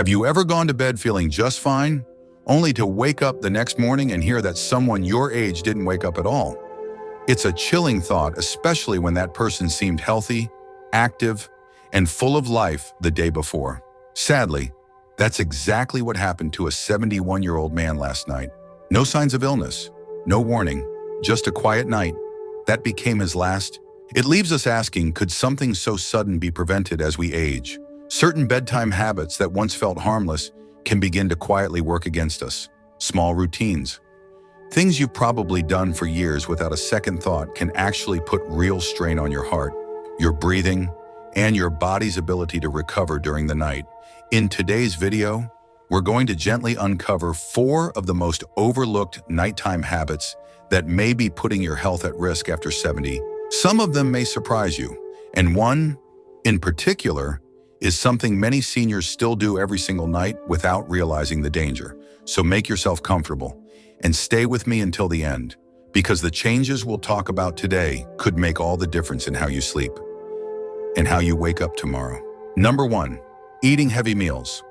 Have you ever gone to bed feeling just fine, only to wake up the next morning and hear that someone your age didn't wake up at all? It's a chilling thought, especially when that person seemed healthy, active, and full of life the day before. Sadly, that's exactly what happened to a 71-year-old man last night. No signs of illness, no warning, just a quiet night. That became his last. It leaves us asking, could something so sudden be prevented as we age? Certain bedtime habits that once felt harmless can begin to quietly work against us. Small routines. Things you've probably done for years without a second thought can actually put real strain on your heart, your breathing, and your body's ability to recover during the night. In today's video, we're going to gently uncover 4 of the most overlooked nighttime habits that may be putting your health at risk after 70. Some of them may surprise you, and one, in particular, is something many seniors still do every single night without realizing the danger. So make yourself comfortable and stay with me until the end, because the changes we'll talk about today could make all the difference in how you sleep and how you wake up tomorrow. Number 1, eating heavy meals.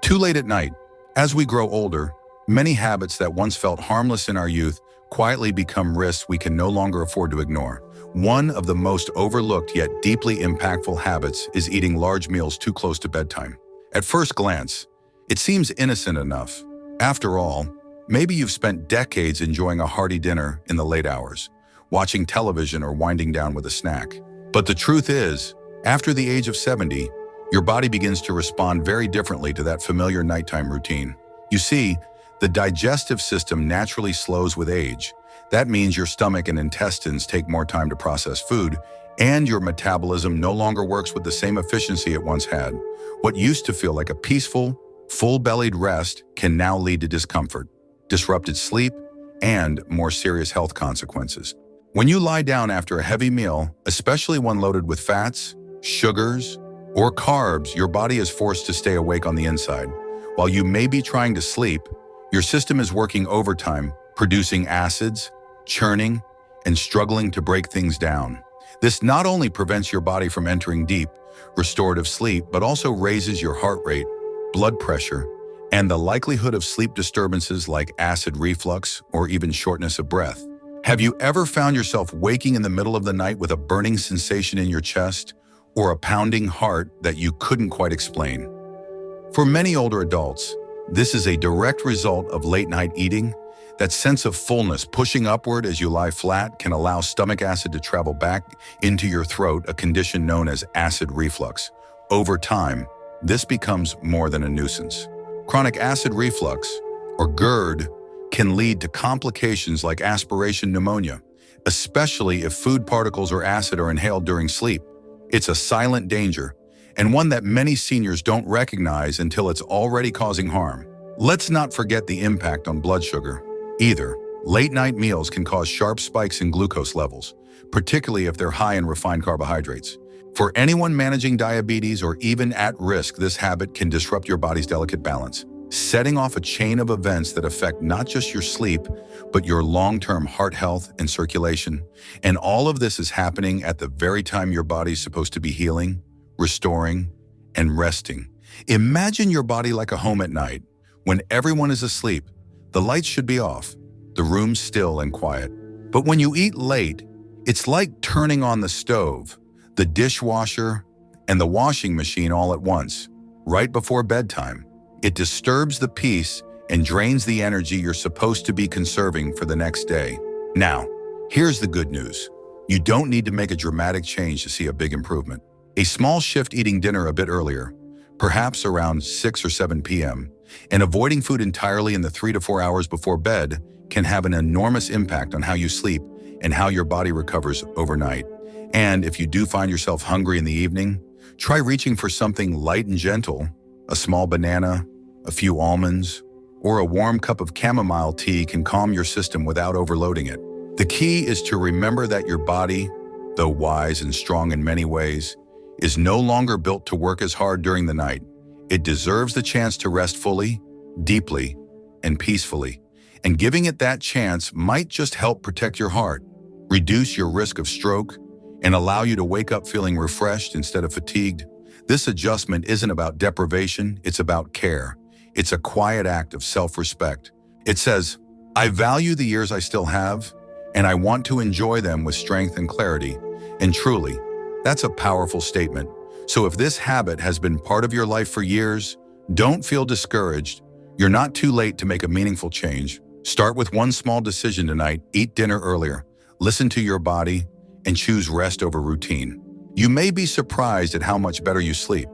Too late at night. As we grow older, many habits that once felt harmless in our youth quietly become risks we can no longer afford to ignore. One of the most overlooked yet deeply impactful habits is eating large meals too close to bedtime. At first glance, it seems innocent enough. After all, maybe you've spent decades enjoying a hearty dinner in the late hours, watching television or winding down with a snack. But the truth is, after the age of 70, your body begins to respond very differently to that familiar nighttime routine. You see, the digestive system naturally slows with age. That means your stomach and intestines take more time to process food, and your metabolism no longer works with the same efficiency it once had. What used to feel like a peaceful, full-bellied rest can now lead to discomfort, disrupted sleep, and more serious health consequences. When you lie down after a heavy meal, especially one loaded with fats, sugars, or carbs, your body is forced to stay awake on the inside. While you may be trying to sleep, your system is working overtime, producing acids, churning, and struggling to break things down. This not only prevents your body from entering deep, restorative sleep, but also raises your heart rate, blood pressure, and the likelihood of sleep disturbances like acid reflux or even shortness of breath. Have you ever found yourself waking in the middle of the night with a burning sensation in your chest or a pounding heart that you couldn't quite explain? For many older adults, this is a direct result of late-night eating. That sense of fullness pushing upward as you lie flat can allow stomach acid to travel back into your throat, a condition known as acid reflux. Over time, this becomes more than a nuisance. Chronic acid reflux, or GERD, can lead to complications like aspiration pneumonia, especially if food particles or acid are inhaled during sleep. It's a silent danger, and one that many seniors don't recognize until it's already causing harm. Let's not forget the impact on blood sugar either. Late-night meals can cause sharp spikes in glucose levels, particularly if they're high in refined carbohydrates. For anyone managing diabetes or even at risk, this habit can disrupt your body's delicate balance, setting off a chain of events that affect not just your sleep, but your long-term heart health and circulation. And all of this is happening at the very time your body's supposed to be healing, restoring, and resting. Imagine your body like a home at night. When everyone is asleep, the lights should be off, the room still and quiet. But when you eat late, it's like turning on the stove, the dishwasher, and the washing machine all at once, right before bedtime. It disturbs the peace and drains the energy you're supposed to be conserving for the next day. Now, here's the good news. You don't need to make a dramatic change to see a big improvement. A small shift eating dinner a bit earlier, perhaps around 6 or 7 p.m., and avoiding food entirely in the 3 to 4 hours before bed can have an enormous impact on how you sleep and how your body recovers overnight. And if you do find yourself hungry in the evening, try reaching for something light and gentle. A small banana, a few almonds, or a warm cup of chamomile tea can calm your system without overloading it. The key is to remember that your body, though wise and strong in many ways, is no longer built to work as hard during the night. It deserves the chance to rest fully, deeply, and peacefully. And giving it that chance might just help protect your heart, reduce your risk of stroke, and allow you to wake up feeling refreshed instead of fatigued. This adjustment isn't about deprivation, it's about care. It's a quiet act of self-respect. It says, I value the years I still have, and I want to enjoy them with strength and clarity. And truly, that's a powerful statement. So if this habit has been part of your life for years, don't feel discouraged. You're not too late to make a meaningful change. Start with one small decision tonight: eat dinner earlier, listen to your body, and choose rest over routine. You may be surprised at how much better you sleep,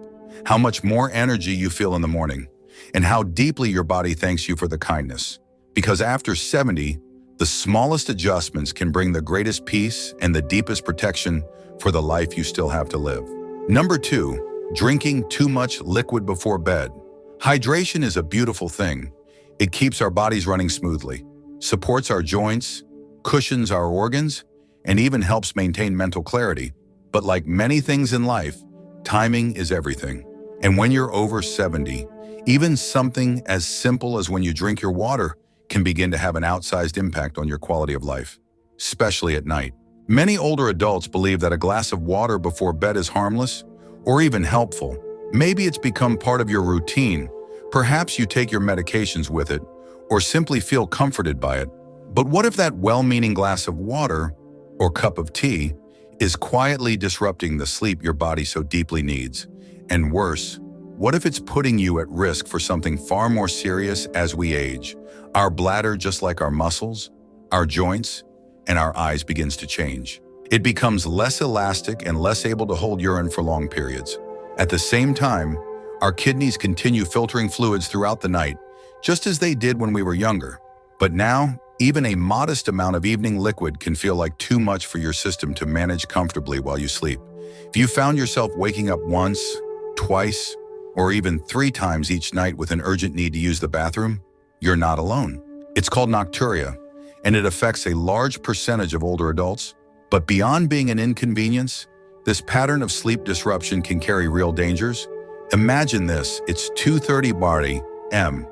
how much more energy you feel in the morning, and how deeply your body thanks you for the kindness. Because after 70, the smallest adjustments can bring the greatest peace and the deepest protection for the life you still have to live. Number 2, drinking too much liquid before bed. Hydration is a beautiful thing. It keeps our bodies running smoothly, supports our joints, cushions our organs, and even helps maintain mental clarity. But like many things in life, timing is everything. And when you're over 70, even something as simple as when you drink your water can begin to have an outsized impact on your quality of life, especially at night. Many older adults believe that a glass of water before bed is harmless or even helpful. Maybe it's become part of your routine. Perhaps you take your medications with it or simply feel comforted by it. But what if that well-meaning glass of water or cup of tea is quietly disrupting the sleep your body so deeply needs? And worse, what if it's putting you at risk for something far more serious as we age? Our bladder, just like our muscles, our joints, and our eyes, begins to change. It becomes less elastic and less able to hold urine for long periods. At the same time, our kidneys continue filtering fluids throughout the night, just as they did when we were younger. But now, even a modest amount of evening liquid can feel like too much for your system to manage comfortably while you sleep. If you found yourself waking up once, twice, or even 3 times each night with an urgent need to use the bathroom, you're not alone. It's called nocturia, and it affects a large percentage of older adults. But beyond being an inconvenience, this pattern of sleep disruption can carry real dangers. Imagine this: it's 2:30 a.m.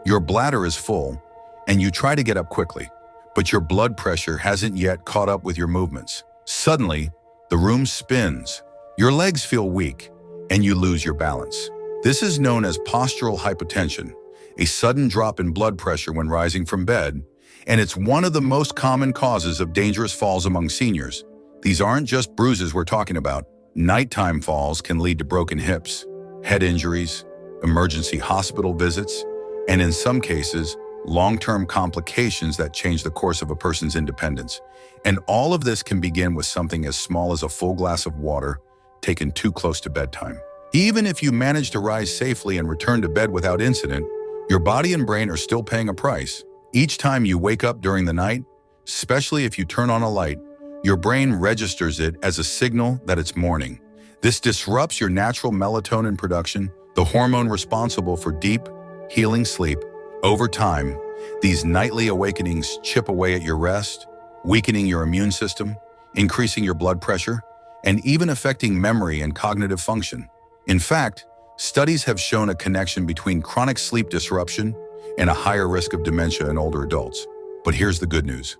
Your bladder is full, and you try to get up quickly, but your blood pressure hasn't yet caught up with your movements. Suddenly, the room spins, your legs feel weak, and you lose your balance. This is known as postural hypotension, a sudden drop in blood pressure when rising from bed, and it's one of the most common causes of dangerous falls among seniors. These aren't just bruises we're talking about. Nighttime falls can lead to broken hips, head injuries, emergency hospital visits, and in some cases, long-term complications that change the course of a person's independence. And all of this can begin with something as small as a full glass of water taken too close to bedtime. Even if you manage to rise safely and return to bed without incident, your body and brain are still paying a price. Each time you wake up during the night, especially if you turn on a light, your brain registers it as a signal that it's morning. This disrupts your natural melatonin production, the hormone responsible for deep, healing sleep. Over time, these nightly awakenings chip away at your rest, weakening your immune system, increasing your blood pressure, and even affecting memory and cognitive function. In fact, studies have shown a connection between chronic sleep disruption and a higher risk of dementia in older adults. But here's the good news.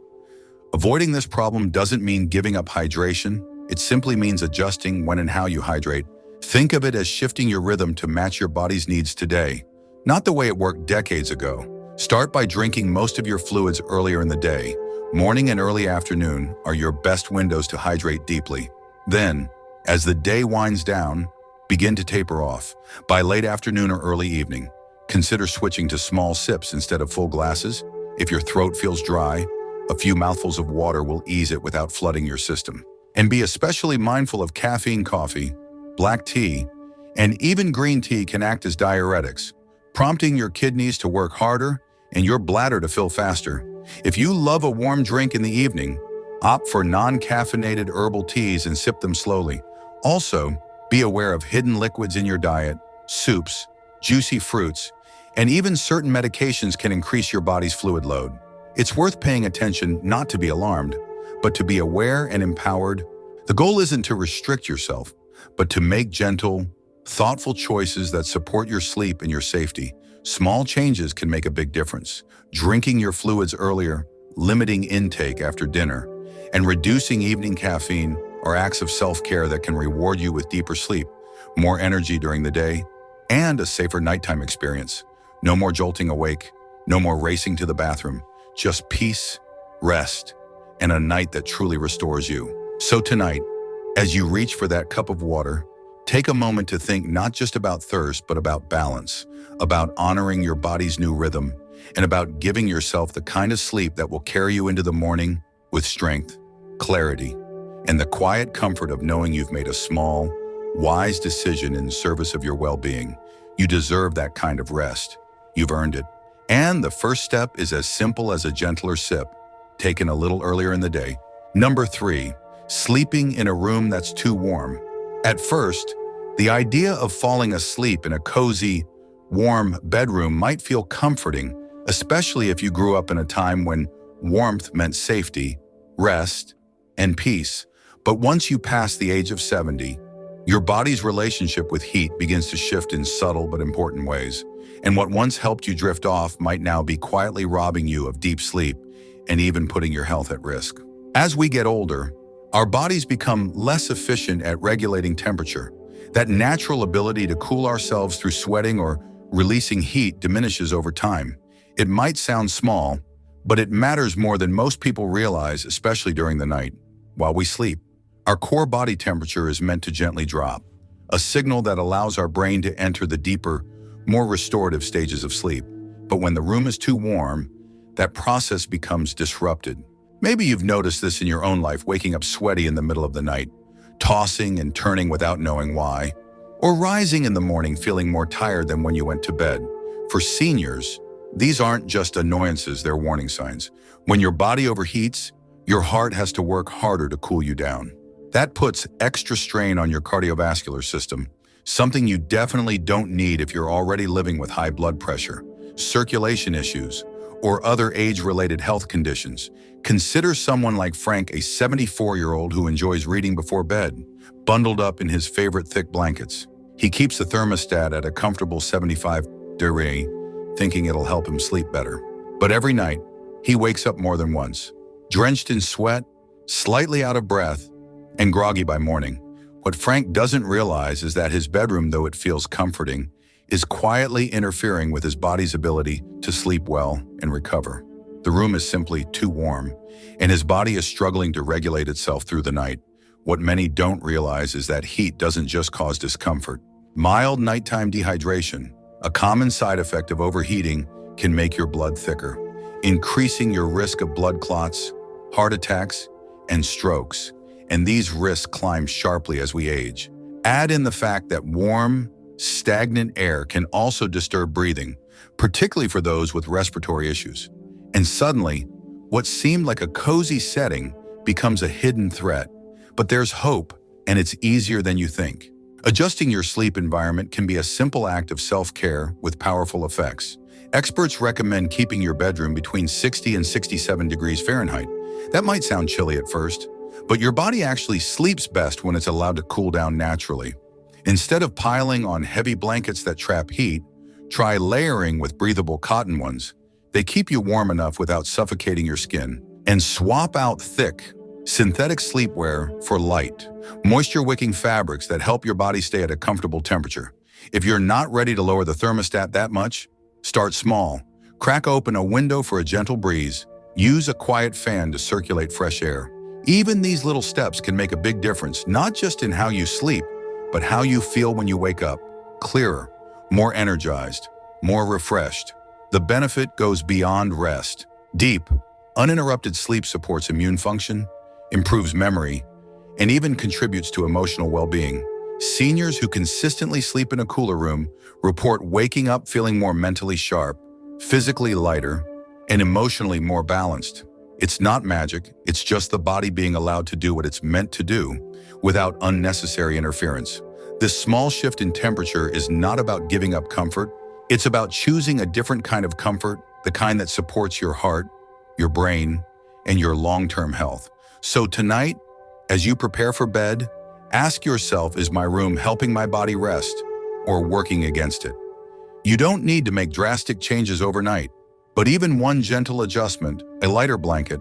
Avoiding this problem doesn't mean giving up hydration. It simply means adjusting when and how you hydrate. Think of it as shifting your rhythm to match your body's needs today, not the way it worked decades ago. Start by drinking most of your fluids earlier in the day. Morning and early afternoon are your best windows to hydrate deeply. Then, as the day winds down, begin to taper off. By late afternoon or early evening, consider switching to small sips instead of full glasses. If your throat feels dry, a few mouthfuls of water will ease it without flooding your system. And be especially mindful of caffeine. Coffee, black tea, and even green tea can act as diuretics, prompting your kidneys to work harder and your bladder to fill faster. If you love a warm drink in the evening, opt for non-caffeinated herbal teas and sip them slowly. Also, be aware of hidden liquids in your diet. Soups, juicy fruits, and even certain medications can increase your body's fluid load. It's worth paying attention, not to be alarmed, but to be aware and empowered. The goal isn't to restrict yourself, but to make gentle, thoughtful choices that support your sleep and your safety. Small changes can make a big difference. Drinking your fluids earlier, limiting intake after dinner, and reducing evening caffeine are acts of self-care that can reward you with deeper sleep. more energy during the day, and a safer nighttime experience. No more jolting awake, no more racing to the bathroom, just peace, rest, and a night that truly restores you. So tonight, as you reach for that cup of water, take a moment to think not just about thirst, but about balance, about honoring your body's new rhythm, and about giving yourself the kind of sleep that will carry you into the morning with strength, clarity, and the quiet comfort of knowing you've made a small, wise decision in service of your well-being. You deserve that kind of rest. You've earned it. And the first step is as simple as a gentler sip, taken a little earlier in the day. Number 3, sleeping in a room that's too warm. At first, the idea of falling asleep in a cozy, warm bedroom might feel comforting, especially if you grew up in a time when warmth meant safety, rest, and peace. But once you pass the age of 70, your body's relationship with heat begins to shift in subtle but important ways. And what once helped you drift off might now be quietly robbing you of deep sleep and even putting your health at risk. As we get older, our bodies become less efficient at regulating temperature. That natural ability to cool ourselves through sweating or releasing heat diminishes over time. It might sound small, but it matters more than most people realize, especially during the night. While we sleep, our core body temperature is meant to gently drop, a signal that allows our brain to enter the deeper, more restorative stages of sleep. But when the room is too warm, that process becomes disrupted. Maybe you've noticed this in your own life, waking up sweaty in the middle of the night, tossing and turning without knowing why, or rising in the morning feeling more tired than when you went to bed. For seniors, these aren't just annoyances, they're warning signs. When your body overheats, your heart has to work harder to cool you down. That puts extra strain on your cardiovascular system, something you definitely don't need if you're already living with high blood pressure, circulation issues, or other age-related health conditions. Consider someone like Frank, a 74-year-old who enjoys reading before bed, bundled up in his favorite thick blankets. He keeps the thermostat at a comfortable 75 degrees, thinking it'll help him sleep better. But every night, he wakes up more than once, drenched in sweat, slightly out of breath, and groggy by morning. What Frank doesn't realize is that his bedroom, though it feels comforting, is quietly interfering with his body's ability to sleep well and recover. The room is simply too warm, and his body is struggling to regulate itself through the night. What many don't realize is that heat doesn't just cause discomfort. Mild nighttime dehydration, a common side effect of overheating, can make your blood thicker, increasing your risk of blood clots, heart attacks, and strokes. And these risks climb sharply as we age. Add in the fact that warm, stagnant air can also disturb breathing, particularly for those with respiratory issues. And suddenly, what seemed like a cozy setting becomes a hidden threat. But there's hope, and it's easier than you think. Adjusting your sleep environment can be a simple act of self-care with powerful effects. Experts recommend keeping your bedroom between 60 and 67 degrees Fahrenheit. That might sound chilly at first, but your body actually sleeps best when it's allowed to cool down naturally. Instead of piling on heavy blankets that trap heat, try layering with breathable cotton ones. They keep you warm enough without suffocating your skin. And swap out thick, synthetic sleepwear for light, moisture-wicking fabrics that help your body stay at a comfortable temperature. If you're not ready to lower the thermostat that much, start small. Crack open a window for a gentle breeze. Use a quiet fan to circulate fresh air. Even these little steps can make a big difference, not just in how you sleep, but how you feel when you wake up. Clearer, more energized, more refreshed. The benefit goes beyond rest. Deep, uninterrupted sleep supports immune function, improves memory, and even contributes to emotional well-being. Seniors who consistently sleep in a cooler room report waking up feeling more mentally sharp, physically lighter, and emotionally more balanced. It's not magic, it's just the body being allowed to do what it's meant to do without unnecessary interference. This small shift in temperature is not about giving up comfort, it's about choosing a different kind of comfort, the kind that supports your heart, your brain, and your long-term health. So tonight, as you prepare for bed, ask yourself, is my room helping my body rest or working against it? You don't need to make drastic changes overnight, but even one gentle adjustment, a lighter blanket,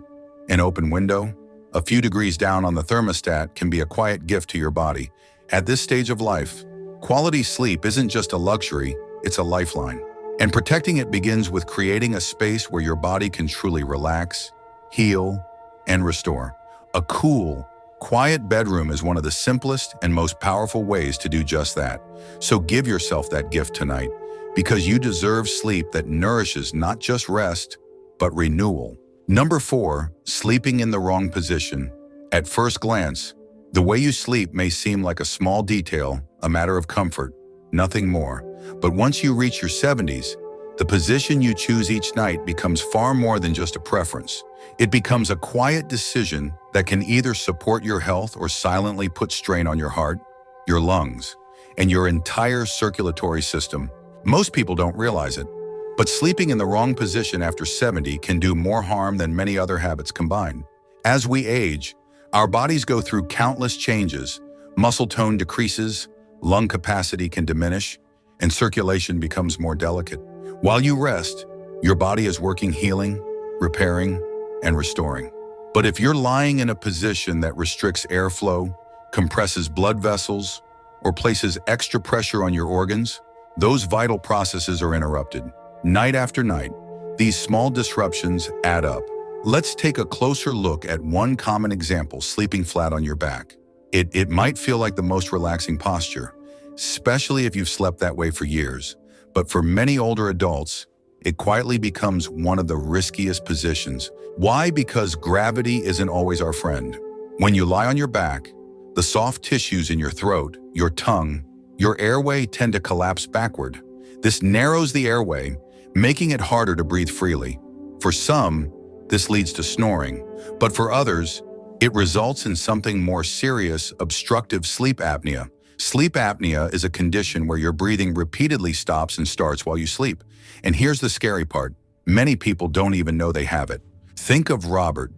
an open window, a few degrees down on the thermostat can be a quiet gift to your body. At this stage of life, Quality sleep isn't just a luxury, it's a lifeline. And protecting it begins with creating a space where your body can truly relax, heal, and restore. A cool, quiet bedroom is one of the simplest and most powerful ways to do just that. So give yourself that gift tonight, because you deserve sleep that nourishes not just rest, but renewal. Number 4, sleeping in the wrong position. At first glance, the way you sleep may seem like a small detail, a matter of comfort, nothing more. But once you reach your 70s, the position you choose each night becomes far more than just a preference. It becomes a quiet decision that can either support your health or silently put strain on your heart, your lungs, and your entire circulatory system. Most people don't realize it, but sleeping in the wrong position after 70 can do more harm than many other habits combined. As we age, our bodies go through countless changes. Muscle tone decreases, lung capacity can diminish, and circulation becomes more delicate. While you rest, your body is working healing, repairing, and restoring. But if you're lying in a position that restricts airflow, compresses blood vessels, or places extra pressure on your organs, those vital processes are interrupted. Night after night, these small disruptions add up. Let's take a closer look at one common example: sleeping flat on your back. It might feel like the most relaxing posture, especially if you've slept that way for years. But for many older adults, it quietly becomes one of the riskiest positions. Why? Because gravity isn't always our friend. When you lie on your back, the soft tissues in your throat, your tongue, your airway tend to collapse backward. This narrows the airway, making it harder to breathe freely. For some, this leads to snoring, but for others, it results in something more serious: obstructive sleep apnea. Sleep apnea is a condition where your breathing repeatedly stops and starts while you sleep. And here's the scary part: many people don't even know they have it. Think of Robert,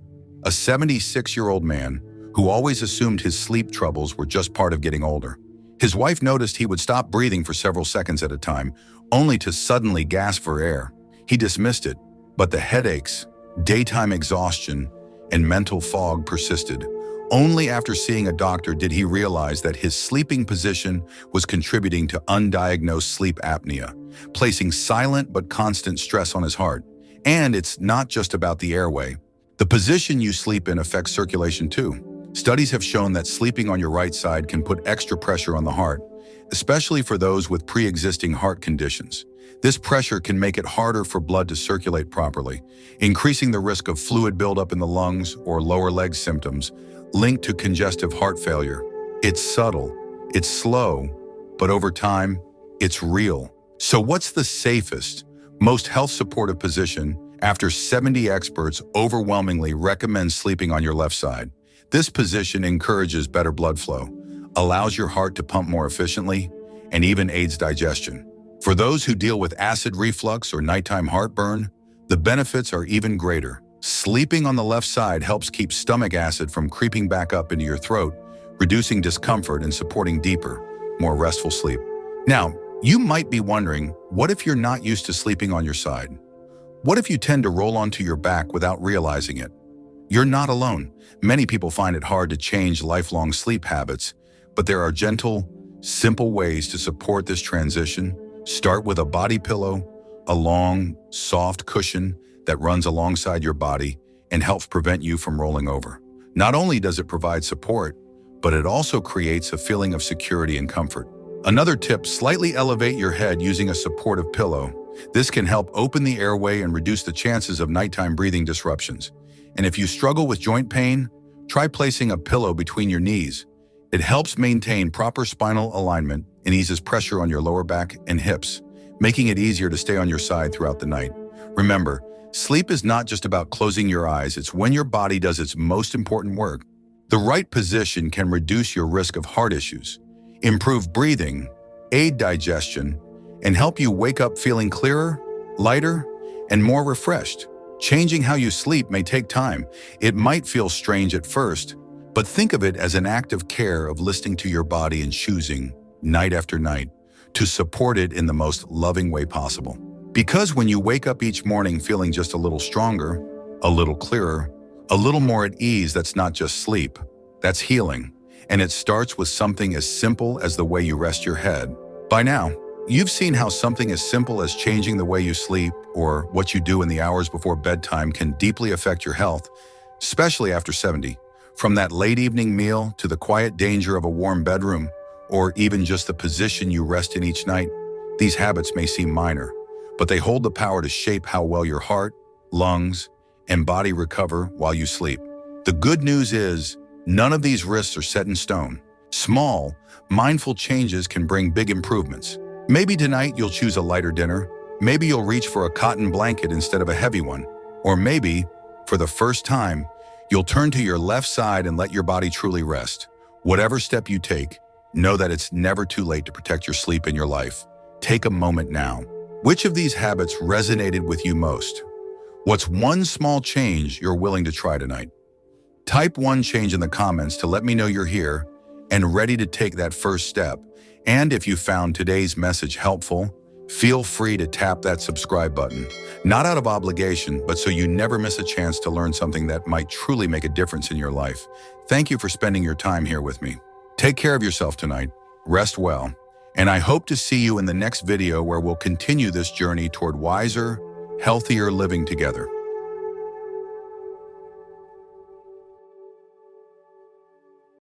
a 76-year-old man who always assumed his sleep troubles were just part of getting older. His wife noticed he would stop breathing for several seconds at a time, only to suddenly gasp for air. He dismissed it, but the headaches, daytime exhaustion, and mental fog persisted. Only after seeing a doctor did he realize that his sleeping position was contributing to undiagnosed sleep apnea, placing silent but constant stress on his heart. And it's not just about the airway. The position you sleep in affects circulation too. Studies have shown that sleeping on your right side can put extra pressure on the heart, especially for those with pre-existing heart conditions. This pressure can make it harder for blood to circulate properly, increasing the risk of fluid buildup in the lungs or lower leg symptoms linked to congestive heart failure. It's subtle, it's slow, but over time, it's real. So what's the safest, most health-supportive position? After 70 experts overwhelmingly recommend sleeping on your left side. This position encourages better blood flow, allows your heart to pump more efficiently, and even aids digestion. For those who deal with acid reflux or nighttime heartburn, the benefits are even greater. Sleeping on the left side helps keep stomach acid from creeping back up into your throat, reducing discomfort and supporting deeper, more restful sleep. Now, you might be wondering, what if you're not used to sleeping on your side? What if you tend to roll onto your back without realizing it? You're not alone. Many people find it hard to change lifelong sleep habits, but there are gentle, simple ways to support this transition. Start with a body pillow, a long, soft cushion that runs alongside your body and helps prevent you from rolling over. Not only does it provide support, but it also creates a feeling of security and comfort. Another tip: slightly elevate your head using a supportive pillow. This can help open the airway and reduce the chances of nighttime breathing disruptions. And if you struggle with joint pain, try placing a pillow between your knees. It helps maintain proper spinal alignment and eases pressure on your lower back and hips, making it easier to stay on your side throughout the night. Remember, sleep is not just about closing your eyes, it's when your body does its most important work. The right position can reduce your risk of heart issues, improve breathing, aid digestion, and help you wake up feeling clearer, lighter, and more refreshed. Changing how you sleep may take time. It might feel strange at first, but think of it as an act of care, of listening to your body and choosing, night after night, to support it in the most loving way possible. Because when you wake up each morning feeling just a little stronger, a little clearer, a little more at ease, that's not just sleep, that's healing. and it starts with something as simple as the way you rest your head. By now, you've seen how something as simple as changing the way you sleep or what you do in the hours before bedtime can deeply affect your health, especially after 70. From that late evening meal to the quiet danger of a warm bedroom, or even just the position you rest in each night, these habits may seem minor, but they hold the power to shape how well your heart, lungs, and body recover while you sleep. The good news is, none of these risks are set in stone. Small, mindful changes can bring big improvements. Maybe tonight you'll choose a lighter dinner, maybe you'll reach for a cotton blanket instead of a heavy one, or maybe, for the first time, you'll turn to your left side and let your body truly rest. Whatever step you take, know that it's never too late to protect your sleep and your life. Take a moment now. Which of these habits resonated with you most? What's one small change you're willing to try tonight? Type one change in the comments to let me know you're here and ready to take that first step. And if you found today's message helpful, feel free to tap that subscribe button. Not out of obligation, but so you never miss a chance to learn something that might truly make a difference in your life. Thank you for spending your time here with me. Take care of yourself tonight, rest well, and I hope to see you in the next video where we'll continue this journey toward wiser, healthier living together.